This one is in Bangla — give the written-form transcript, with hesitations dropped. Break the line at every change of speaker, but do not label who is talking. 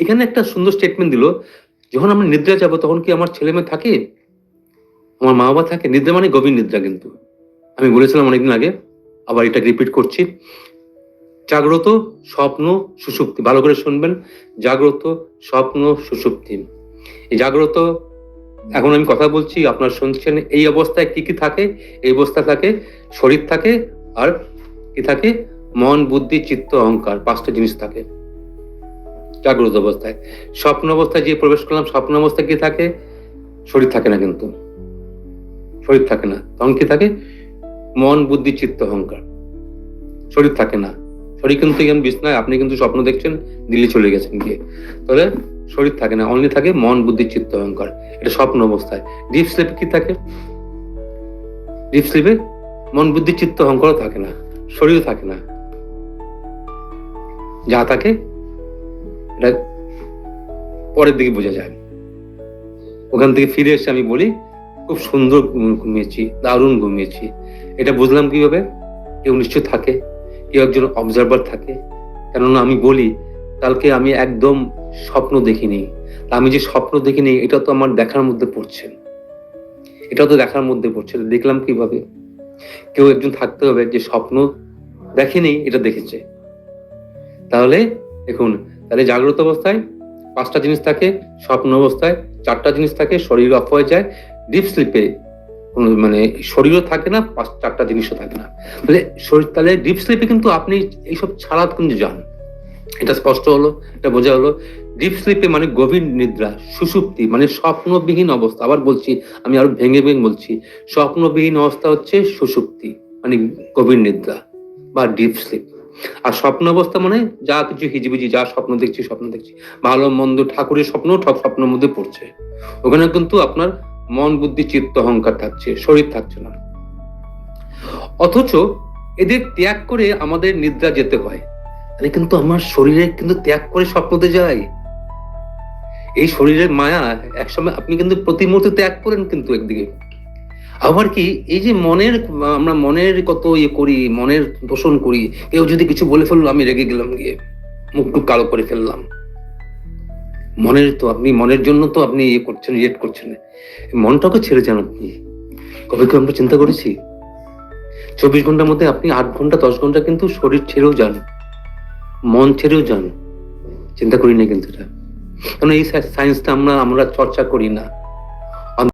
এখানে একটা সুন্দর স্টেটমেন্ট দিল, যখন আমরা নিদ্রা যাব তখন কি আমার ছেলে মেয়ে থাকে, আমার মা বাবা থাকে? নিদ্রা মানে গভীর নিদ্রা। কিন্তু আমি বলেছিলাম অনেকদিন আগে, আবার এটা রিপিট করছি, জাগ্রত, স্বপ্ন, সুষুপ্তি। ভালো করে শুনবেন, জাগ্রত, স্বপ্ন, সুষুপ্তি। এই জাগ্রত, এখন আমি কথা বলছি, আপনারা শুনছেন, এই অবস্থায় কি কি থাকে? এই অবস্থায় থাকে শরীর থাকে, আর কি থাকে? মন, বুদ্ধি, চিত্ত, অহংকার, পাঁচটা জিনিস থাকে জাগ্রত অবস্থায়। স্বপ্ন অবস্থায় যে প্রবেশ করলাম, স্বপ্ন অবস্থায় কি থাকে? শরীর থাকে না, কিন্তু শরীর থাকে না। তখন কি থাকে? মন, বুদ্ধি, চিত্ত, অহংকার। শরীর থাকে না। শরীর কিন্তু এখানে বিছনায়, আপনি কিন্তু স্বপ্ন দেখছেন, দিল্লি চলে গেছেন গিয়ে, তাহলে শরীর থাকে না, অনলি থাকে মন, বুদ্ধি, চিত্ত, অহংকার। এটা স্বপ্ন অবস্থায়। ডিপ স্লিপে কি থাকে? ডিপ স্লিপে মন, বুদ্ধি, চিত্ত, অহংকারও থাকে না, শরীরও থাকে না। যা থাকে এটা পরের দিকে বোঝা যায়। ওখান থেকে ফিরে এসে আমি বলি, খুব সুন্দর ঘুমিয়েছি, দারুণ ঘুমিয়েছি। এটা বুঝলাম কিভাবে? কেউ নিশ্চয় থাকে, কেউ একজন অবজারভার থাকে। কেননা আমি বলি, কালকে আমি একদম স্বপ্ন দেখিনি। আমি যে স্বপ্ন দেখিনি, এটা তো আমার দেখার মধ্যে পড়ছে, এটা তো দেখার মধ্যে পড়ছে। দেখলাম কিভাবে? কেউ একজন থাকতে হবে যে স্বপ্ন দেখেনি, এটা দেখেছে। তাহলে দেখুন, তাহলে জাগ্রত অবস্থায় পাঁচটা জিনিস থাকে, স্বপ্ন অবস্থায় চারটা জিনিস থাকে, শরীর অফ হয়ে যায়। ডিপ স্লিপে মানে শরীরও থাকে না, চারটা জিনিসও থাকে না। তাহলে শরীর, তাহলে ডিপ স্লিপে কিন্তু আপনি এইসব ছাড়া কিন্তু যান। এটা স্পষ্ট হলো, এটা বোঝা হলো। ডিপ স্লিপে মানে গভীর নিদ্রা, সুষুপ্তি মানে স্বপ্নবিহীন অবস্থা। আবার বলছি, আমি আরো ভেঙে ভেঙে বলছি, স্বপ্নবিহীন অবস্থা হচ্ছে সুষুপ্তি, মানে গভীর নিদ্রা বা ডিপ স্লিপ। আর স্বপ্ন অবস্থা মানে যা কিছু হিজিবিজি, যা স্বপ্ন দেখছি, ভালো মন্দ, ঠাকুরের স্বপ্ন, সব স্বপ্নের মধ্যে পড়ছে। ওখানে কিন্তু আপনার মন, বুদ্ধি, চিত্ত, অহংকার থাকছে, শরীর থাকছে না। অথচ এদের ত্যাগ করে আমাদের নিদ্রা যেতে হয়। তাহলে কিন্তু আমার শরীরে কিন্তু ত্যাগ করে স্বপ্নতে যায়। এই শরীরের মায়া একসময় আপনি কিন্তু প্রতি মুহূর্তে ত্যাগ করেন কিন্তু একদিকে। আবার কি, এই যে মনের, আমরা মনের কত ইয়ে করি, মনের দোষণ করি। কেউ যদি কিছু বলে ফেললো, আমি রেগে গেলাম, গিয়ে মুখ টুক কালো করে ফেললাম। মনের তো আপনি, মনের জন্য তো আপনি ইয়ে করছেন, রিয়েক্ট করছেন। মনটাকে ছেড়ে যান আপনি। কবে কি আমরা চিন্তা করেছি? 24 ঘন্টার মধ্যে আপনি 8 ঘন্টা 10 ঘন্টা কিন্তু শরীর ছেড়েও যান, মন ছেড়েও যান। চিন্তা করি না কিন্তু এটা, কারণ এই সায়েন্সটা আমরা চর্চা করি না।